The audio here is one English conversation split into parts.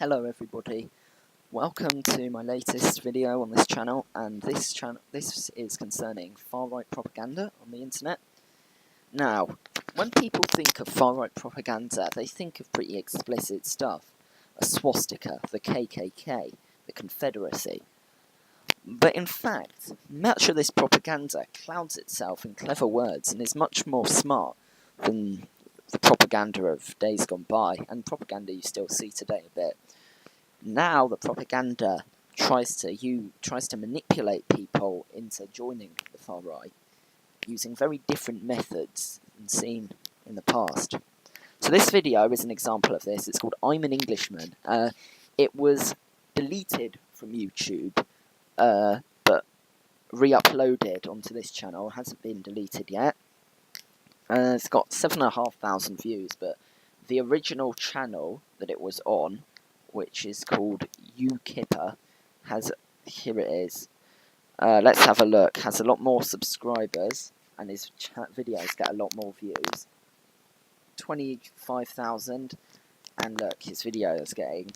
Hello everybody, welcome to my latest video on this channel, and this is concerning far-right propaganda on the internet. Now, when people think of far-right propaganda, they think of pretty explicit stuff. A swastika, the KKK, the Confederacy. But in fact, much of this propaganda clouds itself in clever words and is much more smart than the propaganda of days gone by, and propaganda you still see today a bit. Now the propaganda tries to manipulate people into joining the far right, using very different methods than seen in the past. So this video is an example of this. It's called I'm an Englishman. It was deleted from YouTube, but re-uploaded onto this channel. It hasn't been deleted yet. It's got 7,500 views, but the original channel that it was on, which is called UKIPper, here it is. Let's have a look. Has a lot more subscribers, and his videos get a lot more views. 25,000, and look, his video is getting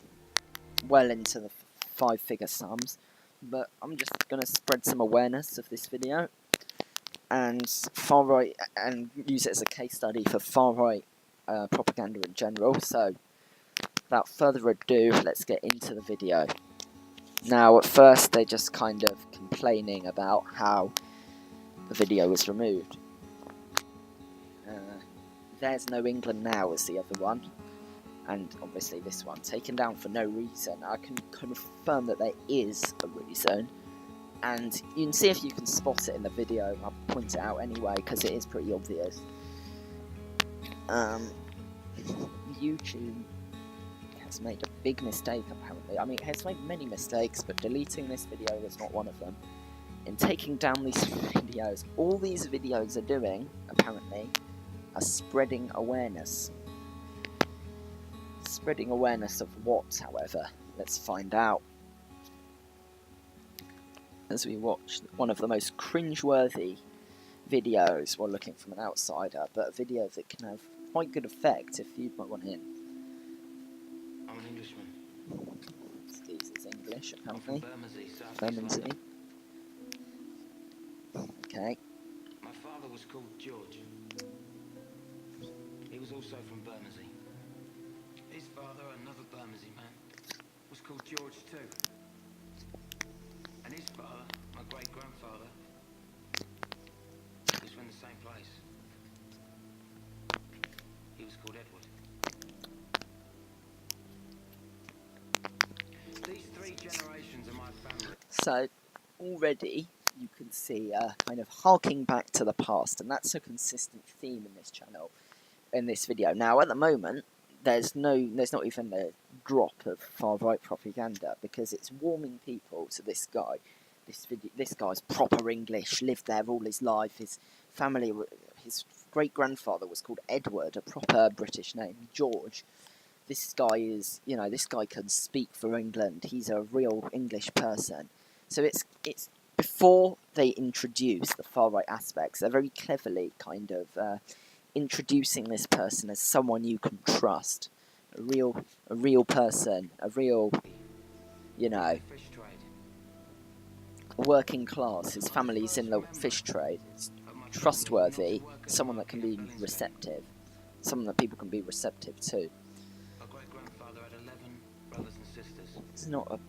well into the five-figure sums. But I'm just going to spread some awareness of this video and far right, and use it as a case study for far right propaganda in general. So, without further ado, let's get into the video. Now, at first, they're just kind of complaining about how the video was removed. There's No England Now is the other one, and obviously this one, taken down for no reason. I can confirm that there is a reason, and you can see if you can spot it in the video. I'll point it out anyway, because it is pretty obvious. YouTube has made a big mistake, apparently. I mean, it has made many mistakes, but deleting this video was not one of them. In taking down these videos, all these videos are doing, apparently, are spreading awareness. Spreading awareness of what, however? Let's find out. As we watch one of the most cringe-worthy videos while looking from an outsider, but a video that can have quite good effect if you'd want one in. I'm an Englishman. This is English, apparently. Bermondsey. Okay. My father was called George. He was also from Bermondsey. His father, another Bermondsey man, was called George too. And his father, my great-grandfather, was from the same place. He was called Edward. These three generations of my family. So, already you can see kind of harking back to the past, and that's a consistent theme in this channel, in this video. Now, at the moment, there's not even a drop of far-right propaganda, because it's warming people to this guy. This guy's proper English, lived there all his life. His family, his great-grandfather was called Edward, a proper British name. George. This guy is, this guy can speak for England. He's a real English person. So it's before they introduce the far-right aspects, they're very cleverly kind of introducing this person as someone you can trust. A real person, a real, Fish trade. working class. His family's in the fish trade. It's trustworthy, someone that can be receptive, someone that people can be receptive to. My great-grandfather had 11 brothers and sisters. It's not a,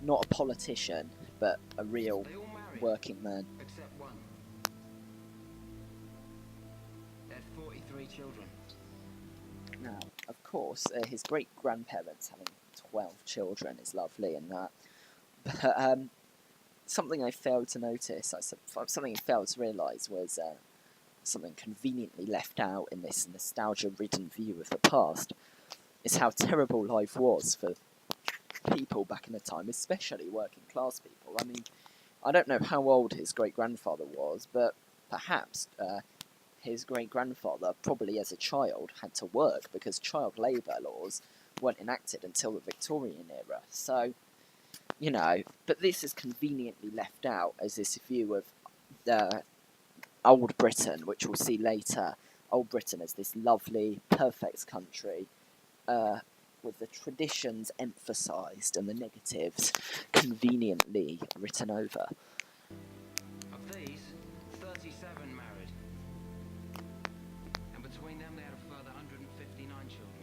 not a politician, but a real They all married, working man. except one. They had 43 children. Now, of course, his great-grandparents having 12 children is lovely and that, but something I failed to notice, something I failed to realise was something conveniently left out in this nostalgia-ridden view of the past, is how terrible life was for people back in the time, especially working-class people. I mean, I don't know how old his great-grandfather was, but perhaps his great-grandfather, probably as a child, had to work because child labour laws weren't enacted until the Victorian era. So, but this is conveniently left out as this view of old Britain, which we'll see later. Old Britain as this lovely, perfect country, with the traditions emphasised and the negatives conveniently written over. Of these, 37 married. And between them, they had a further 159 children.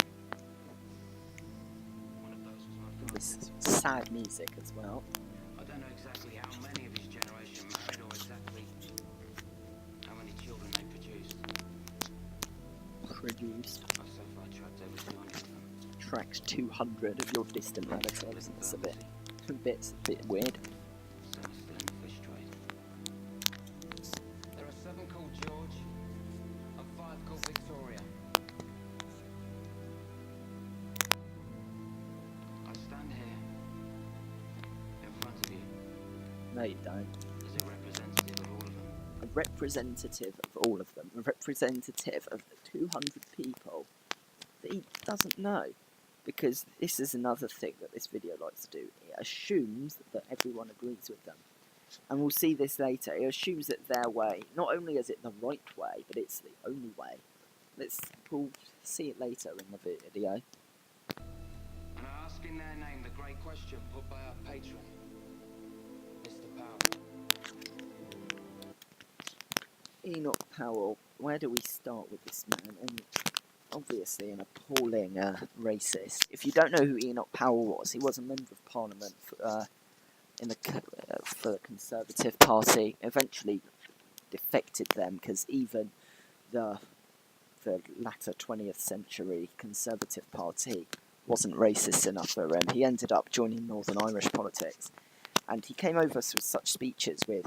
One of those was my father. This sad music as well. I don't know exactly how many of his generation married or exactly how many children they produced. I've so far tracked over 200 of them. Tracked 200 of your distant relatives. It's a bit weird. Some are still in the fish trade. There are 7 called George and 5 called Victoria. I stand here in front of you No, you don't. as a representative of all of them. A representative of all of them. A representative of the 200 people that he doesn't know. Because this is another thing that this video likes to do. It assumes that everyone agrees with them. And we'll see this later. It assumes that their way, not only is it the right way, but it's the only way. We'll see it later in the video. And I ask in their name the great question put by our patron, Mr. Powell. Enoch Powell. Where do we start with this man? And obviously an appalling racist. If you don't know who Enoch Powell was, he was a member of Parliament for the Conservative Party. Eventually defected them because even the latter 20th century Conservative Party wasn't racist enough for him. He ended up joining Northern Irish politics, and he came over with such speeches where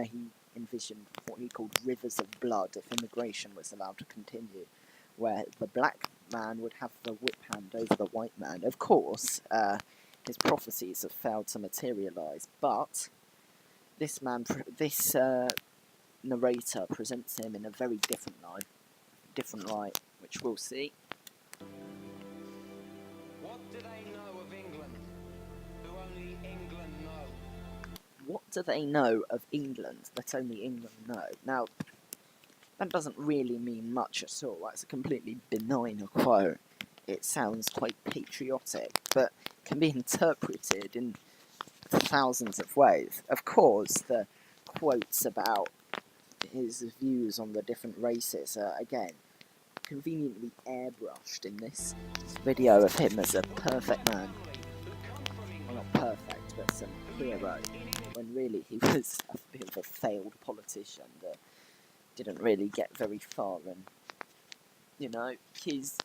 he envisioned what he called rivers of blood if immigration was allowed to continue, where the black man would have the whip hand over the white man. Of course, his prophecies have failed to materialise, but this narrator presents him in a very different light, which we'll see. What do they know of England? Who only England know? What do they know of England that only England know? Now, that doesn't really mean much at all. That's a completely benign quote. It sounds quite patriotic, but can be interpreted in thousands of ways. Of course, the quotes about his views on the different races are, again, conveniently airbrushed in this video of him as a perfect man. Well, not perfect, but some hero, when really he was a bit of a failed politician that didn't really get very far, and, you know, his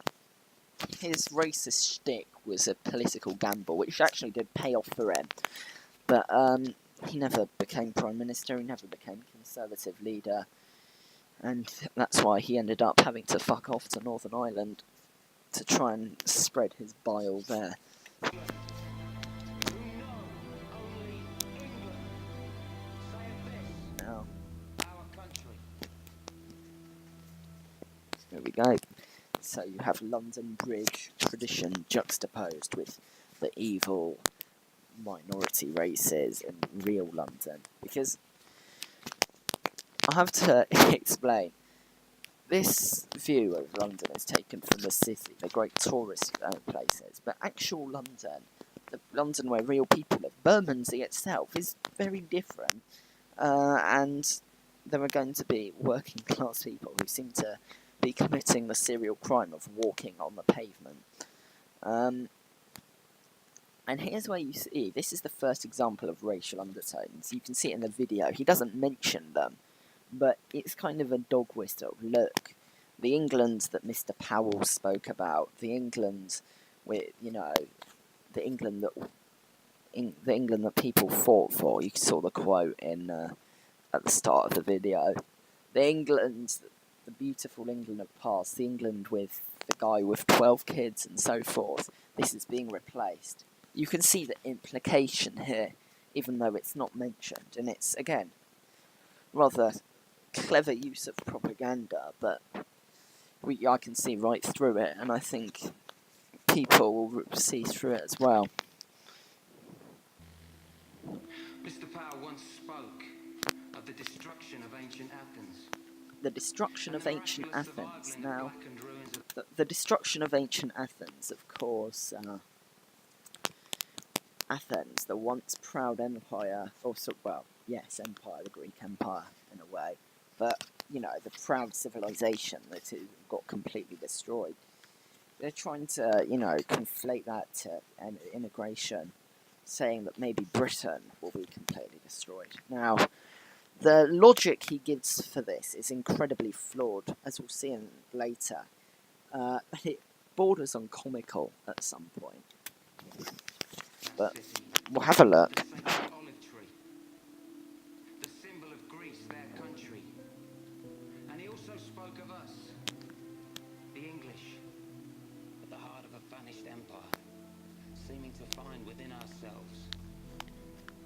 racist shtick was a political gamble, which actually did pay off for him, but he never became Prime Minister, he never became Conservative leader, and that's why he ended up having to fuck off to Northern Ireland to try and spread his bile there. Now, Our country. here we go. So you have London Bridge tradition juxtaposed with the evil minority races in real London. Because I have to explain, this view of London is taken from the city, the great tourist places, but actual London, the London where real people live, Bermondsey itself, is very different, and there are going to be working class people who seem to be committing the serial crime of walking on the pavement. And here's where you see, this is the first example of racial undertones. You can see it in the video. He doesn't mention them, but it's kind of a dog whistle. Look, the England that Mr. Powell spoke about, the England with, you know, the England that people fought for. You saw the quote in at the start of the video. The England, the beautiful England of past, the England with the guy with 12 kids and so forth. This is being replaced. You can see the implication here, even though it's not mentioned, and it's, again, rather clever use of propaganda, but I can see right through it, and I think people will see through it as well. Mr. Powell once spoke of the destruction of ancient Athens. The destruction of ancient Athens. Now, the destruction of ancient Athens, of course. Athens, the once proud empire, also, well, yes, empire, the Greek Empire, in a way, but, you know, the proud civilization that got completely destroyed. They're trying to, you know, conflate that to immigration, saying that maybe Britain will be completely destroyed. Now, the logic he gives for this is incredibly flawed, as we'll see later, but it borders on comical at some point. But we'll have a look. The sacred olive tree, the symbol of Greece, their country. And he also spoke of us, the English, at the heart of a vanished empire, seeming to find within ourselves,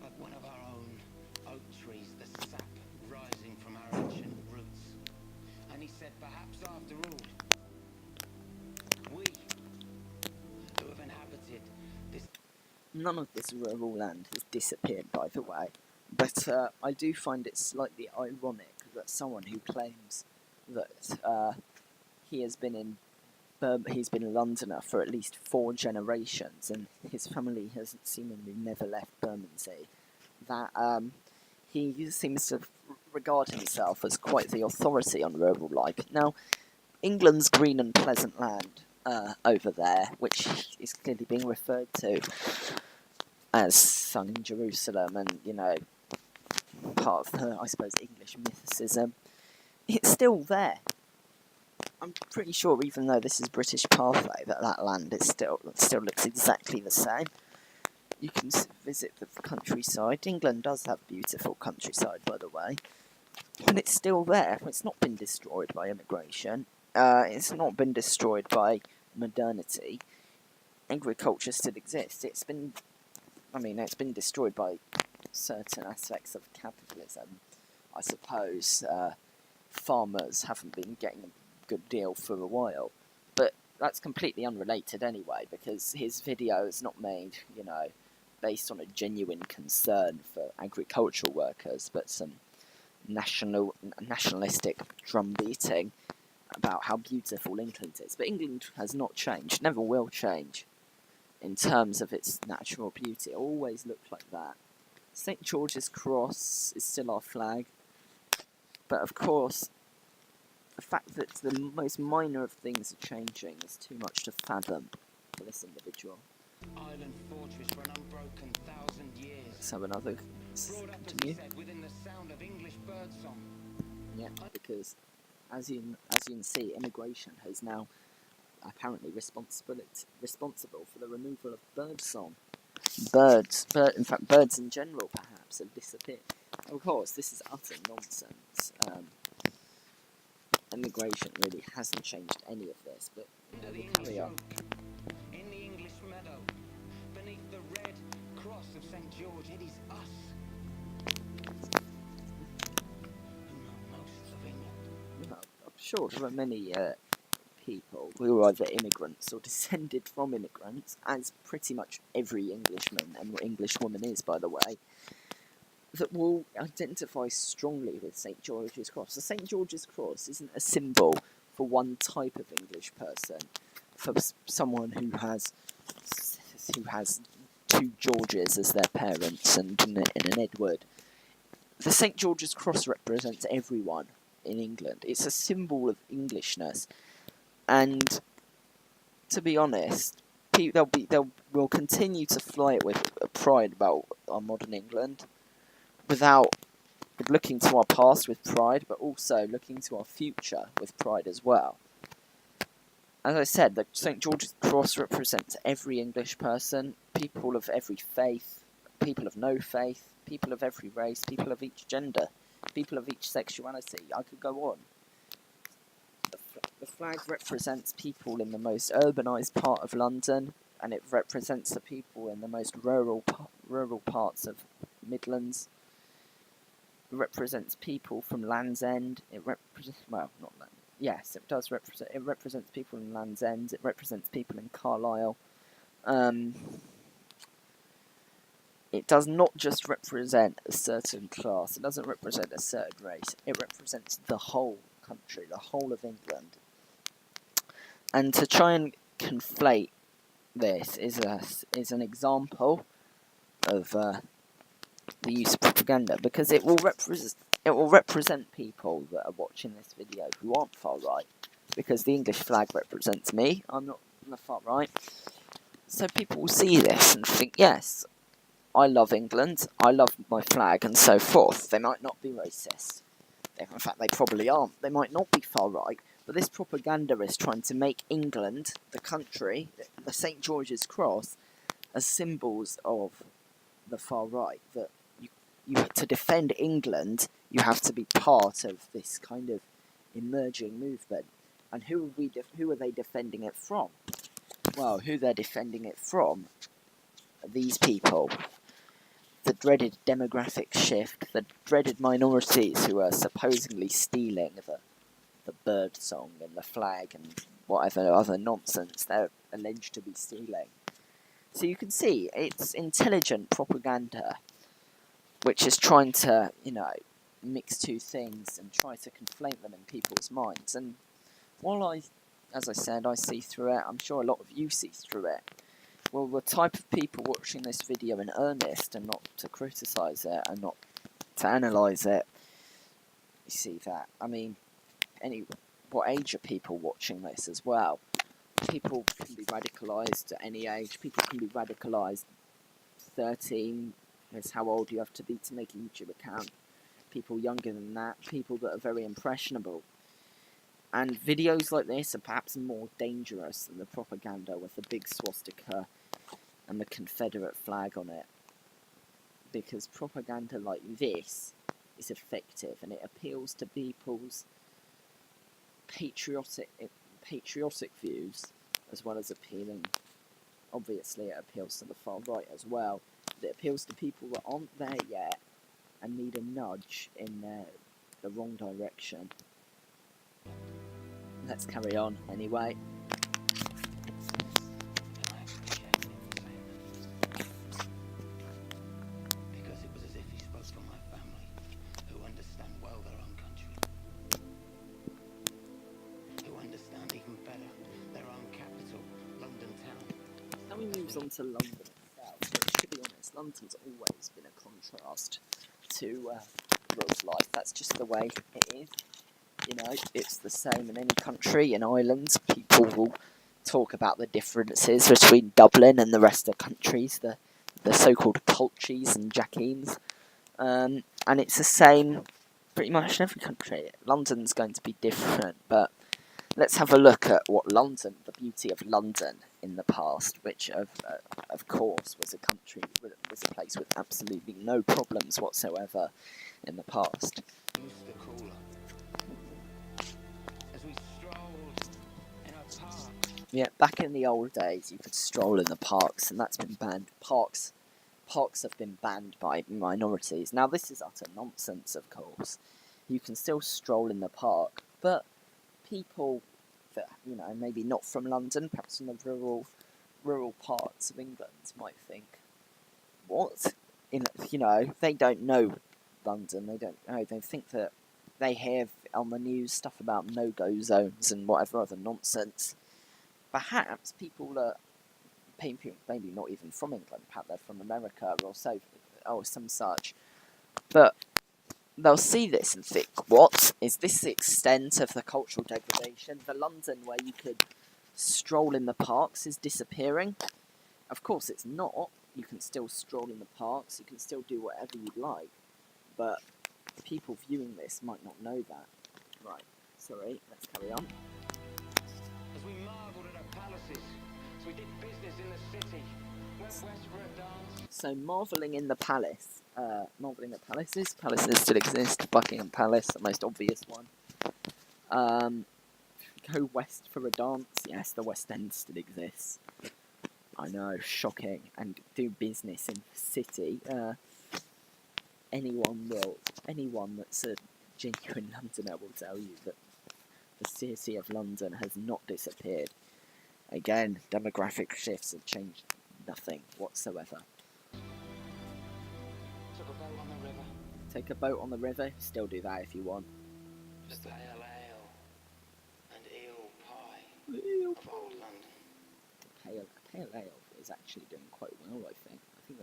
like one of our own oak trees, the sap rising from our ancient roots. And he said, perhaps after all, we who have inhabited this... None of this rural land has disappeared, by the way, but I do find it slightly ironic that someone who claims that he's been a Londoner for at least 4 generations, and his family has seemingly never left Bermondsey, that he seems to regard himself as quite the authority on rural life. Now, England's green and pleasant land over there, which is clearly being referred to as sung in Jerusalem, and, you know, part of the, I suppose, English mythicism, it's still there. I'm pretty sure, even though this is British pathway, that land is still looks exactly the same. You can visit the countryside. England does have beautiful countryside, by the way, but it's still there. It's not been destroyed by immigration. It's not been destroyed by modernity. Agriculture still exists. It's been destroyed by certain aspects of capitalism. I suppose farmers haven't been getting a good deal for a while, but that's completely unrelated anyway, because his video is not made, you know, based on a genuine concern for agricultural workers, but some nationalistic drum beating about how beautiful England is. But England has not changed, never will change, in terms of its natural beauty. It always looked like that. St. George's Cross is still our flag, but of course, the fact that the most minor of things are changing is too much to fathom for this individual. Island fortress for an unbroken 1,000 years. Let's have another Brought up, as he continue. said, within the sound of English birdsong. Yeah, because as you can see, immigration has now apparently responsible for the removal of birdsong. In fact, birds in general perhaps have disappeared. Of course, this is utter nonsense. Immigration really hasn't changed any of this, but Under the we'll English carry on. oak, in the English meadow, beneath the red cross of St. George, it is us who know most of England. Well, I'm sure there are many people who are either immigrants or descended from immigrants, as pretty much every Englishman and Englishwoman is, by the way, that will identify strongly with St. George's Cross. The St. George's Cross isn't a symbol for one type of English person, for someone who has 2 Georges as their parents and an Edward. The St. George's Cross represents everyone in England. It's a symbol of Englishness, and to be honest, will continue to fly it with pride about our modern England, without looking to our past with pride, but also looking to our future with pride as well. As I said, the St. George's Cross represents every English person, people of every faith, people of no faith, people of every race, people of each gender, people of each sexuality. I could go on. The flag represents people in the most urbanised part of London, and it represents the people in the most rural parts of Midlands. It represents people from Land's End. It represents Yes, it does represent. It represents people in Land's End. It represents people in Carlisle. It does not just represent a certain class. It doesn't represent a certain race. It represents the whole country, the whole of England. And to try and conflate this is an example of the use of propaganda, because it will represent people that are watching this video who aren't far right, because the English flag represents me. I'm not on the far right, so people will see this and think, yes, I love England, I love my flag, and so forth. They might not be racist. In fact, they probably aren't. They might not be far right, but this propaganda is trying to make England, the country, the St. George's Cross, as symbols of the far right. That you to defend England, you have to be part of this kind of emerging movement. And who are they defending it from? Well, who they're defending it from are these people. The dreaded demographic shift, the dreaded minorities who are supposedly stealing the bird song and the flag and whatever other nonsense they're alleged to be stealing. So you can see it's intelligent propaganda which is trying to, mix two things and try to conflate them in people's minds. And while as I said, I see through it, I'm sure a lot of you see through it. Well, the type of people watching this video in earnest and not to criticise it and not to analyse it, you see that. I mean, what age are people watching this as well? People can be radicalised at any age. People can be radicalised 13 is how old you have to be to make a YouTube account. People younger than that, people that are very impressionable. And videos like this are perhaps more dangerous than the propaganda with the big swastika and the Confederate flag on it. Because propaganda like this is effective and it appeals to people's patriotic views, as well as appealing, obviously it appeals to the far right as well. It appeals to people that aren't there yet and need a nudge in the wrong direction. Let's carry on anyway. And I appreciate him for saying that. Because it was as if he spoke for my family, who understand well their own country. Who understand even better their own capital, London town. Now he moves on to London itself, which, to be honest, London's always been a contrast to rural life. That's just the way it is. It's the same in any country. In Ireland, people will talk about the differences between Dublin and the rest of the countries, the so-called Pulches and Jackeens. And it's the same pretty much in every country. London's going to be different, but let's have a look at what London, the beauty of London in the past, which of course was a place with absolutely no problems whatsoever in the past. Mr. Cooler. As we strolled in a park. Yeah, back in the old days, you could stroll in the parks, and that's been banned. Parks have been banned by minorities. Now, this is utter nonsense, of course. You can still stroll in the park, but people that, maybe not from London, perhaps from the rural parts of England, might think, what? They don't know London. They don't know. They think that they hear on the news stuff about no-go zones and whatever other nonsense. Perhaps people that maybe not even from England, perhaps they're from America or some such, but they'll see this and think, what? Is this the extent of the cultural degradation? The London where you could stroll in the parks is disappearing? Of course it's not. You can still stroll in the parks, you can still do whatever you'd like, but people viewing this might not know that. Right, sorry, let's carry on. As we marvelled at our palaces, as we did business in the city, went west for a dance. So, marvelling in the palaces, palaces still exist, Buckingham Palace, the most obvious one. Go west for a dance, yes, the West End still exists. I know, shocking, and do business in the city. Anyone that's a genuine Londoner will tell you that the city of London has not disappeared. Again, demographic shifts have changed nothing whatsoever. Took a boat on the river. Take a boat on the river, still do that if you want. For pale ale and eel pie. of old London. Pale ale is actually doing quite well, I think. I think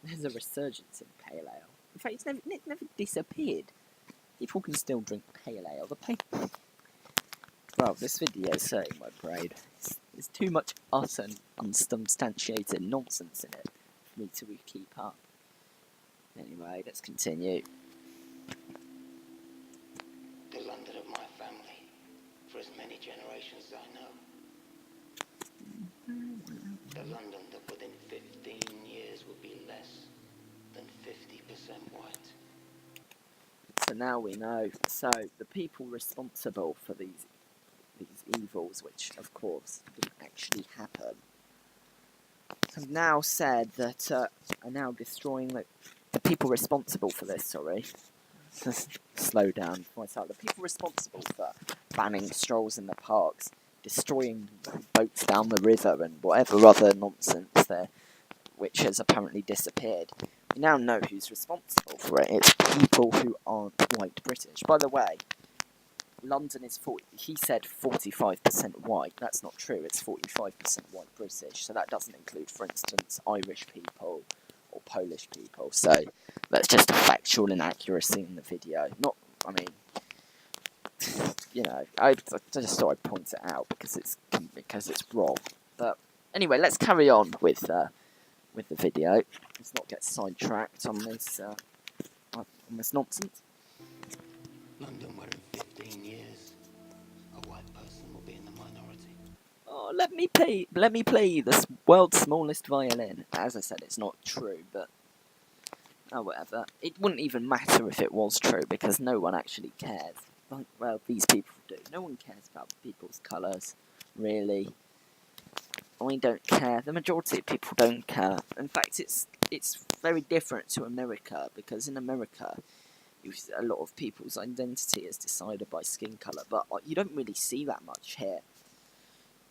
there's a resurgence in pale ale. In fact, it's never disappeared. People can still drink pale ale. Well, this video is hurting my brain. There's too much utter and unsubstantiated nonsense in it for me to keep up. Anyway, let's continue. The London of my family, for as many generations as I know. The London that within 15 years would be less than 50% white. So now we know. So the people responsible for these evils, which of course didn't actually happen, have now said that are now destroying the people responsible for this. Sorry, slow down. The people responsible for banning strolls in the parks, destroying boats down the river, and whatever other nonsense there, which has apparently disappeared. We now know who's responsible for it. It's people who aren't white British. By the way, London is 40. He said 45% white. That's not true. It's 45% white British. So that doesn't include, for instance, Irish people or Polish people. So that's just a factual inaccuracy in the video. Not, I mean, you know, I just thought I'd point it out because it's wrong. But anyway, let's carry on with the video. Let's not get sidetracked on this nonsense. London where in 15 years, a white person will be in the minority. Oh, let me play the world's smallest violin. As I said, it's not true, but oh, whatever. It wouldn't even matter if it was true because no one actually cares. Like, well, these people do. No one cares about people's colours, really. We don't care. The majority of people don't care. In fact, it's very different to America because in America, a lot of people's identity is decided by skin colour, but you don't really see that much here.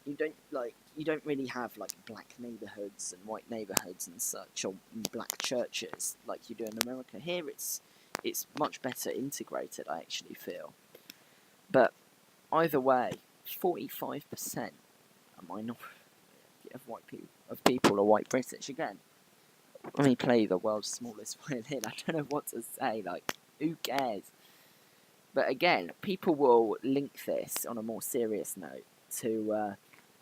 You don't really have like black neighbourhoods and white neighbourhoods and such, or black churches like you do in America. Here, it's much better integrated. I actually feel, but either way, 45% of minority of people are white British. Again, let me play the world's smallest violin. I don't know what to say. Like, who cares? But again, people will link this on a more serious note to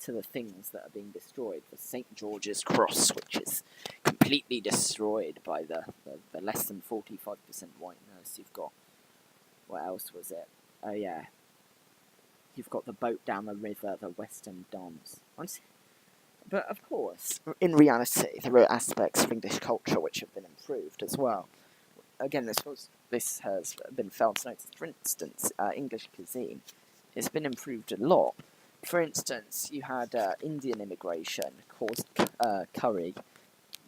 the things that are being destroyed. The St. George's Cross, which is completely destroyed by the less than 45% whiteness. You've got, what else was it? Oh yeah, you've got the boat down the river, the Western Dons. But of course, in reality, there are aspects of English culture which have been improved as well. Again, this has been failed to notice. For instance, English cuisine, it's been improved a lot. For instance, you had Indian immigration caused curry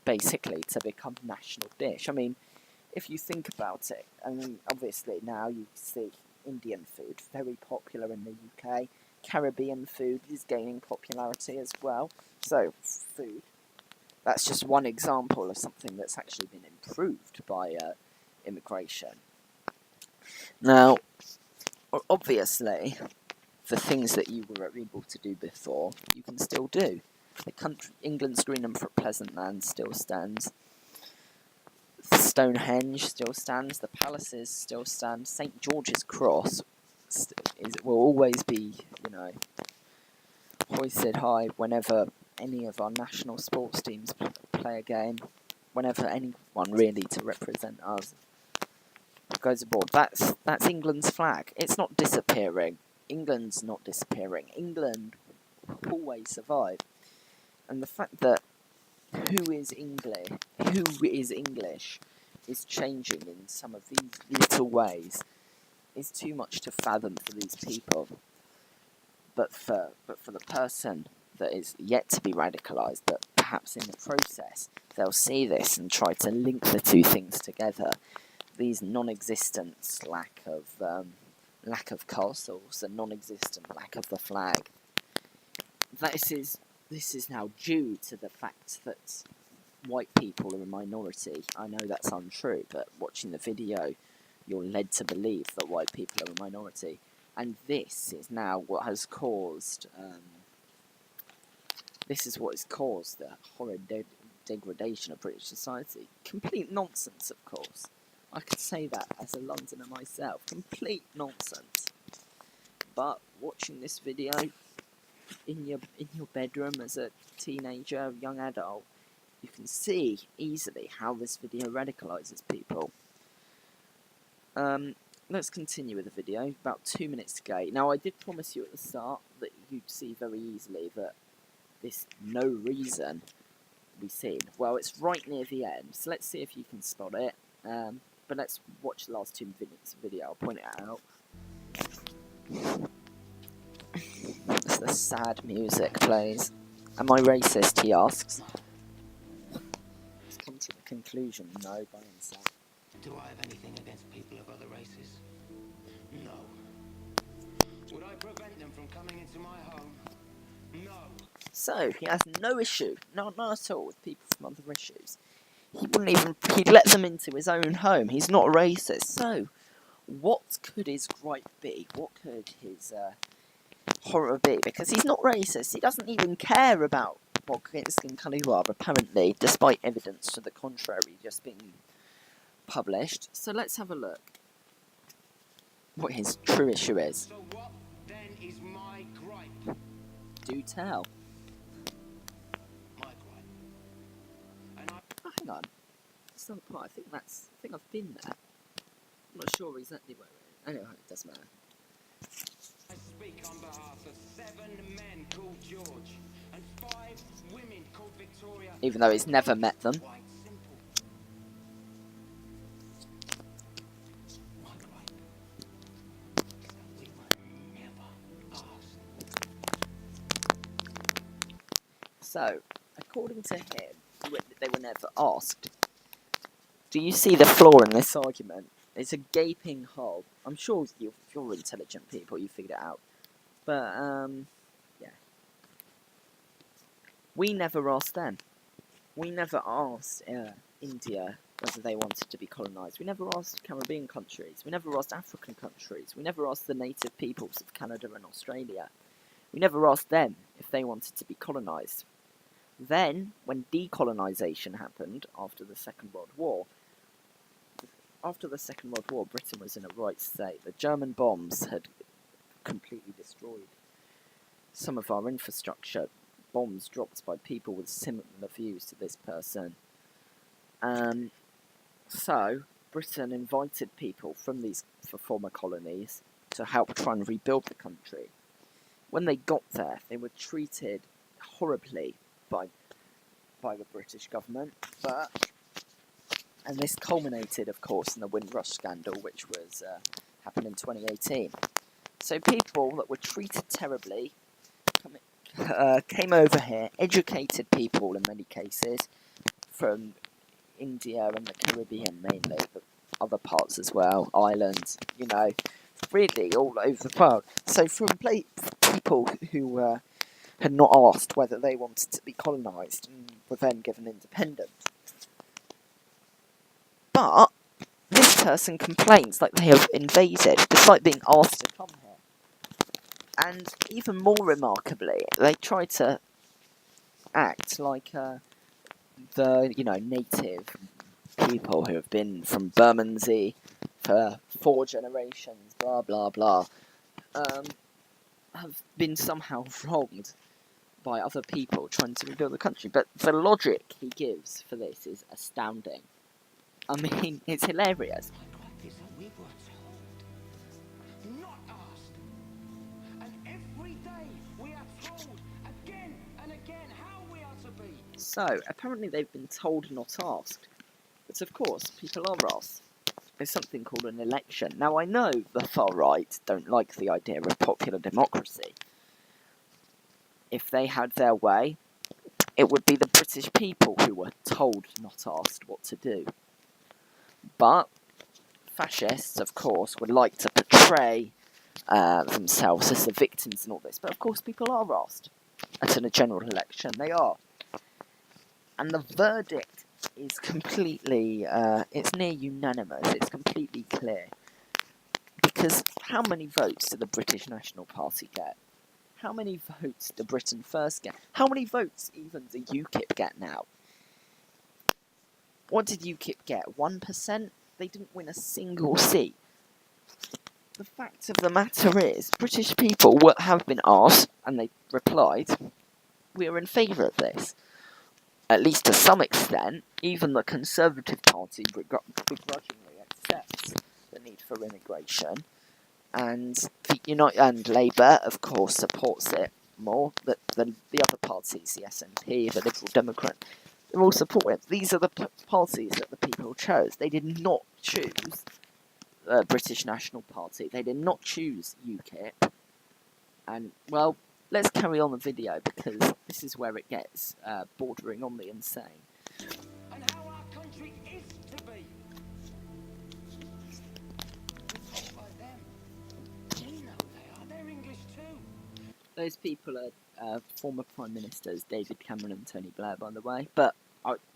basically to become a national dish. I mean, if you think about it, I mean, obviously now you see Indian food very popular in the UK. Caribbean food is gaining popularity as well. So, food. That's just one example of something that's actually been improved by immigration. Now, obviously, the things that you were able to do before, you can still do. England's green and pleasant land still stands. Stonehenge still stands. The palaces still stand. St. George's Cross will always be, hoisted high whenever any of our national sports teams play a game. Whenever anyone really to represent us goes aboard. That's England's flag. It's not disappearing. England's not disappearing. England will always survive. And the fact that who is English is changing in some of these little ways is too much to fathom for these people. But for the person that is yet to be radicalised, but perhaps in the process, they'll see this and try to link the two things together. These non-existent lack of castles, the non-existent lack of the flag. This is now due to the fact that white people are a minority. I know that's untrue, but watching the video, you're led to believe that white people are a minority. And this is now what has caused, this is what has caused the horrid degradation of British society. Complete nonsense, of course. I could say that as a Londoner myself. Complete nonsense. But watching this video in your bedroom as a teenager, young adult, you can see easily how this video radicalises people. Let's continue with the video. About 2 minutes to go. Now, I did promise you at the start that you'd see very easily that this no reason will be seen. Well, it's right near the end, so let's see if you can spot it. But let's watch the last 2 minutes of the video. I'll point it out. As the sad music plays. Am I racist, he asks. He's come to the conclusion, no, by himself. Do I have anything against people of other races? No. Would I prevent them from coming into my home? No. So, he has no issue, not at all, with people from other issues. He wouldn't even, he'd let them into his own home. He's not a racist. So, what could his gripe be? What could his horror be? Because he's not racist. He doesn't even care about what skin colour you are, apparently, despite evidence to the contrary just being published. So let's have a look what his true issue is. So what then is my gripe? Do tell. My gripe. And Oh, hang on. Some part. I think I've been there. I'm not sure exactly where it is. Anyway, it doesn't matter. I speak on behalf of 7 men called George and 5 women called Victoria. Even though he's never met them. Quite simple. My gripe is that we were never asked. So, according to him, they were never asked. Do you see the flaw in this argument? It's a gaping hole. I'm sure if you're intelligent people, you figured it out. But, yeah. We never asked them. We never asked India whether they wanted to be colonised. We never asked Caribbean countries. We never asked African countries. We never asked the native peoples of Canada and Australia. We never asked them if they wanted to be colonised. Then, when decolonisation happened after the Second World War, Britain was in a right state. The German bombs had completely destroyed some of our infrastructure. Bombs dropped by people with similar views to this person. So, Britain invited people from these former colonies to help try and rebuild the country. When they got there, they were treated horribly by the British government, and this culminated, of course, in the Windrush scandal, which was happened in 2018. So people that were treated terribly came over here, educated people in many cases, from India and the Caribbean mainly, but other parts as well, islands, you know, really all over the world. So from people who had not asked whether they wanted to be colonised and were then given independence. But this person complains like they have invaded, despite being asked to come here. And even more remarkably, they try to act like the native people who have been from Bermondsey for 4 generations, blah blah blah, have been somehow wronged by other people trying to rebuild the country. But the logic he gives for this is astounding. I mean, it's hilarious. My gripe is that we were told, not asked. And every day we are told again and again how we are to be. So, apparently they've been told, not asked. But of course, people are asked. There's something called an election. Now, I know the far right don't like the idea of popular democracy. If they had their way, it would be the British people who were told, not asked, what to do. But fascists, of course, would like to portray themselves as the victims in all this. But of course, people are asked at a general election. They are. And the verdict is completely, it's near unanimous. It's completely clear. Because how many votes did the British National Party get? How many votes did Britain First get? How many votes even do UKIP get now? What did UKIP get? 1%? They didn't win a single seat. The fact of the matter is, British people have been asked, and they replied, we are in favour of this. At least to some extent, even the Conservative Party begrudgingly accepts the need for immigration, and and Labour, of course, supports it more. The other parties, the SNP, the Liberal Democrat, they're all supporting it. These are the parties that the people chose. They did not choose the British National Party. They did not choose UKIP. And, well, let's carry on the video, because this is where it gets bordering on the insane. And how our country is to be. We're taught by them. We know they are. They're English too. Those people are former Prime Ministers, David Cameron and Tony Blair, by the way. But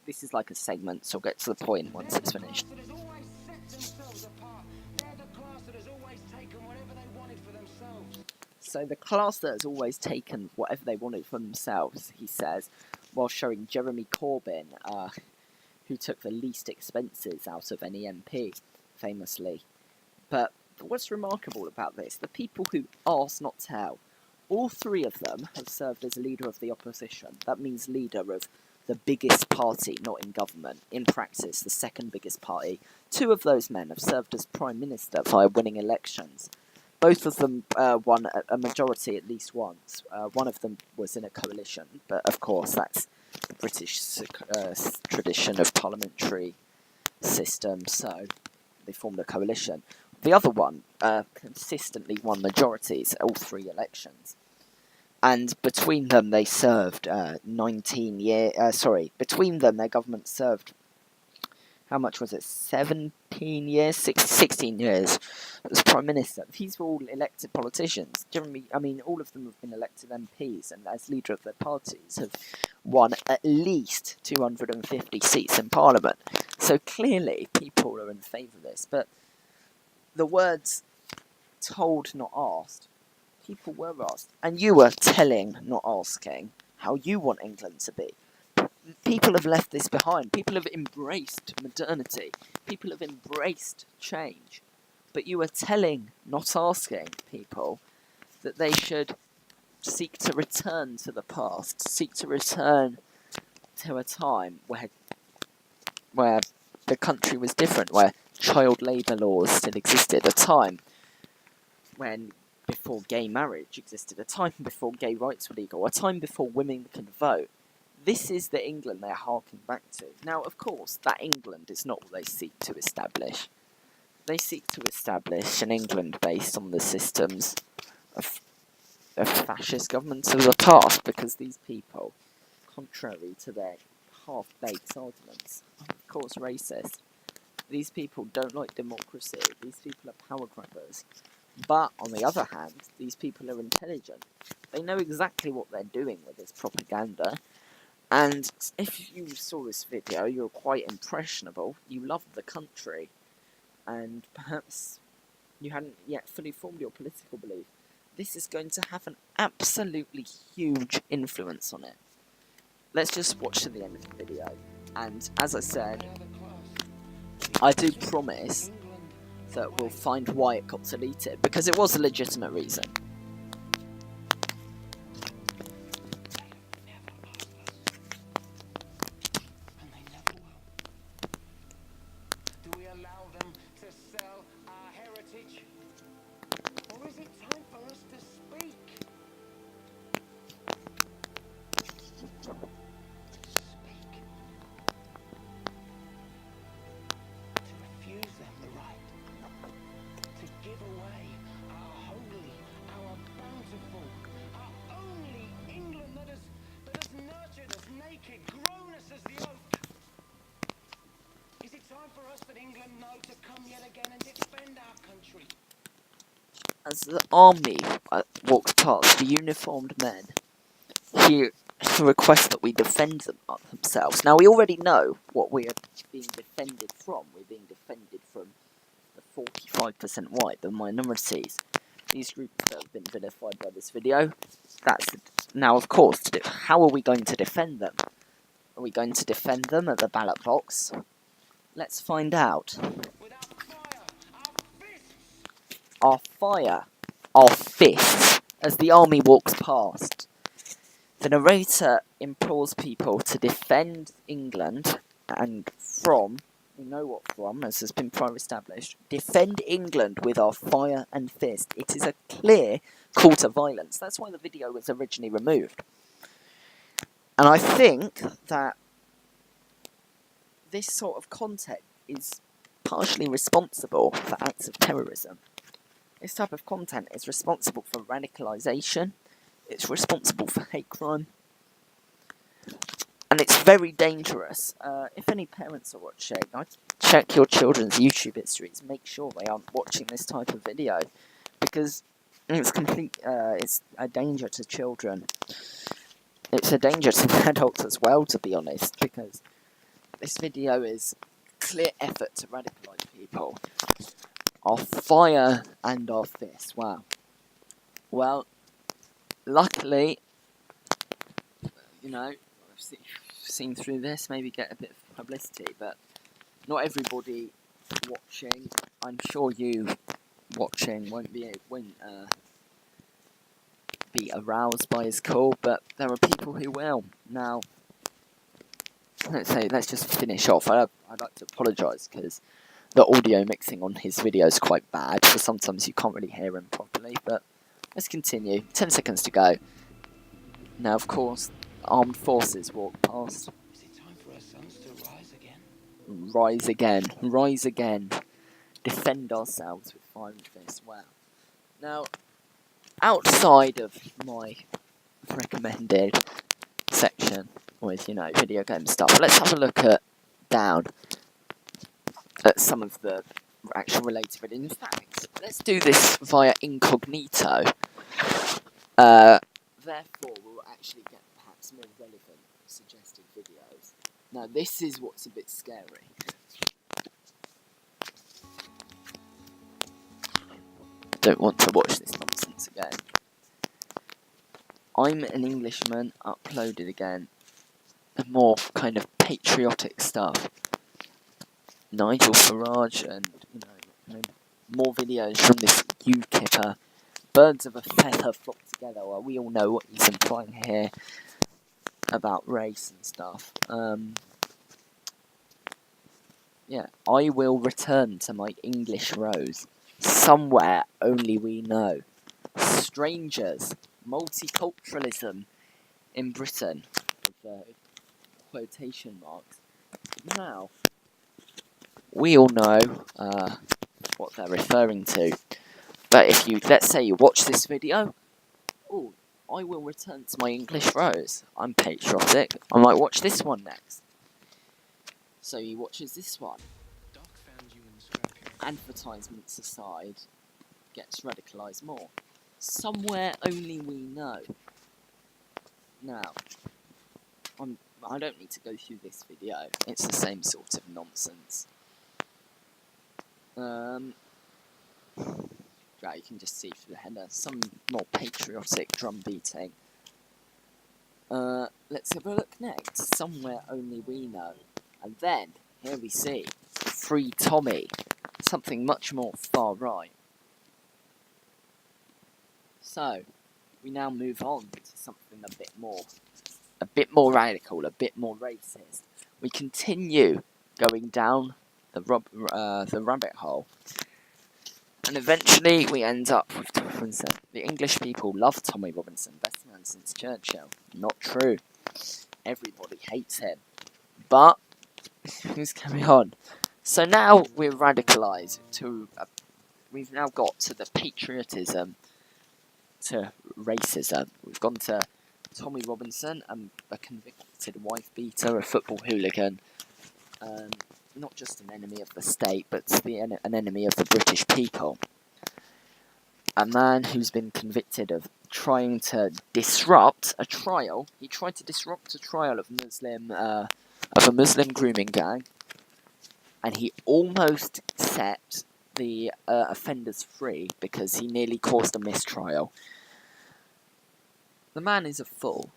this is like a segment, so I'll get to the point once it's finished. They're the class that has always set themselves apart. They're the class that has always taken whatever they wanted for themselves. So the class that has always taken whatever they wanted for themselves, he says, while showing Jeremy Corbyn, who took the least expenses out of any MP, famously. But what's remarkable about this, the people who ask not tell, all three of them have served as leader of the opposition. That means leader of the biggest party not in government, in practice the second biggest party. Two of those men have served as Prime Minister via winning elections. Both of them won a majority at least once. One of them was in a coalition, but of course that's the British tradition of parliamentary system, so they formed a coalition. The other one consistently won majorities at all three elections. And between them they served 19 years, between them their government served, how much was it, 17 years, 16 years as Prime Minister. These were all elected politicians. All of them have been elected MPs, and as leader of their parties have won at least 250 seats in Parliament. So clearly people are in favour of this, but the words told, not asked, people were asked, and you were telling, not asking, how you want England to be. People have left this behind. People have embraced modernity. People have embraced change. But you are telling, not asking, people that they should seek to return to the past, seek to return to a time where the country was different, where child labour laws still existed, a time when before gay marriage existed, a time before gay rights were legal, a time before women could vote. This is the England they are harking back to. Now, of course, that England is not what they seek to establish. They seek to establish an England based on the systems of fascist governments of the past, because these people, contrary to their half-baked arguments, are of course racist. These people don't like democracy. These people are power grabbers. But, on the other hand, these people are intelligent. They know exactly what they're doing with this propaganda. And if you saw this video, you're quite impressionable. You love the country. And perhaps you hadn't yet fully formed your political belief. This is going to have an absolutely huge influence on it. Let's just watch to the end of the video. And as I said, I do promise that we'll find why it got deleted, because it was a legitimate reason. Do we allow them to sell our heritage? Or is it time for us to speak? Speak. To refuse them the right to give away our holy, our bountiful, our only England that has nurtured us naked, grown us as the oak. Is it time for us that England know to come yet again and defend our country? As the army walked past, the uniformed men, he requests that we defend themselves. Now, we already know what we are being defended from. We're being defended from the 45% white, the minorities. These groups that have been vilified by this video. Now, of course, how are we going to defend them? Are we going to defend them at the ballot box? Let's find out. Without fire, our fists! Our fire, our fists, as the army walks past. The narrator implores people to defend England and we know what from, as has been prior established, defend England with our fire and fist. It is a clear call to violence. That's why the video was originally removed. And I think that this sort of content is partially responsible for acts of terrorism. This type of content is responsible for radicalisation, it's responsible for hate crime, and it's very dangerous. If any parents are watching, I'd check your children's YouTube histories, make sure they aren't watching this type of video, because it's it's a danger to children. It's a danger to adults as well, to be honest, because this video is clear effort to radicalise people. Our fire and our fist. Wow. Well, luckily, you know, I've seen through this, maybe get a bit of publicity, but not everybody watching. I'm sure you watching won't be aroused by his call, but there are people who will. Now, let's just finish off. I'd like to apologise because the audio mixing on his video is quite bad, so sometimes you can't really hear him properly, but let's continue. 10 seconds to go. Now, of course, armed forces walk past. Is it time for our sons to rise again? Rise again. Rise again. Defend ourselves with fire and fist. Wow. Now, outside of my recommended section with, video game stuff, let's have a look down at some of the actual related videos. In fact, let's do this via incognito. Therefore, we'll actually get perhaps more relevant suggested videos. Now, this is what's a bit scary. I don't want to watch this nonsense again. I'm an Englishman, uploaded again. More kind of patriotic stuff. Nigel Farage and, more videos from this UKIPper. Birds of a feather flock together. Well, we all know what he's implying here about race and stuff. Yeah, I will return to my English rose. Somewhere only we know. Strangers. Multiculturalism in Britain. With quotation marks. Now, we all know what they're referring to. But if let's say you watch this video, I will return to my English rose. I'm patriotic. I might watch this one next. So he watches this one. Advertisements aside, gets radicalised more. Somewhere only we know. Now, I don't need to go through this video. It's the same sort of nonsense. You can just see through the header. Some more patriotic drum beating. Let's have a look next. Somewhere only we know. And then, here we see Free Tommy. Something much more far right. So, we now move on to something a bit more radical, a bit more racist. We continue going down the rabbit hole. And eventually we end up with Tommy Robinson. The English people love Tommy Robinson, best man since Churchill. Not true. Everybody hates him. But, let's carry on. So now we're radicalised to, we've now got to the patriotism, to racism. We've gone to Tommy Robinson, a convicted wife beater, a football hooligan, not just an enemy of the state, but an enemy of the British people. A man who's been convicted of trying to disrupt a trial. He tried to disrupt a trial of a Muslim grooming gang, and he almost set the offenders free because he nearly caused a mistrial. The man is a fool,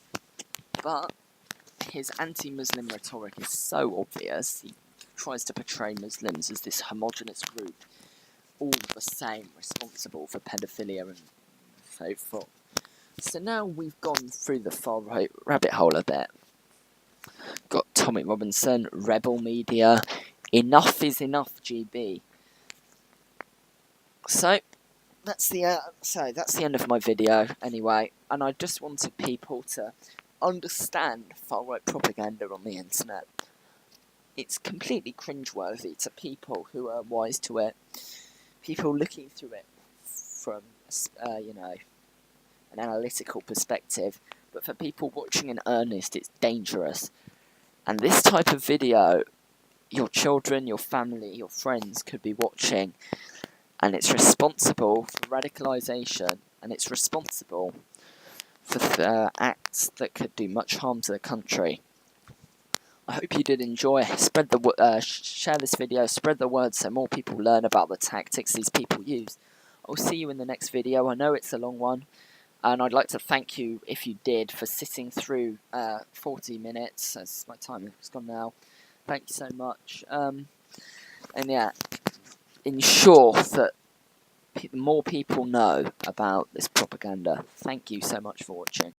but his anti-Muslim rhetoric is so obvious. He tries to portray Muslims as this homogenous group, all the same, responsible for paedophilia and so forth. So now we've gone through the far right rabbit hole a bit. Got Tommy Robinson, Rebel Media, Enough is Enough GB. So that's the end of my video anyway, and I just wanted people to understand far right propaganda on the internet. It's completely cringeworthy to people who are wise to it, people looking through it from an analytical perspective, but for people watching in earnest, it's dangerous. And this type of video, your children, your family, your friends could be watching, and it's responsible for radicalisation, and it's responsible for acts that could do much harm to the country. I hope you did enjoy. Share this video, spread the word so more people learn about the tactics these people use. I'll see you in the next video. I know it's a long one, and I'd like to thank you, if you did, for sitting through 40 minutes, as my time has gone now. Thank you so much. And yeah, ensure that more people know about this propaganda. Thank you so much for watching.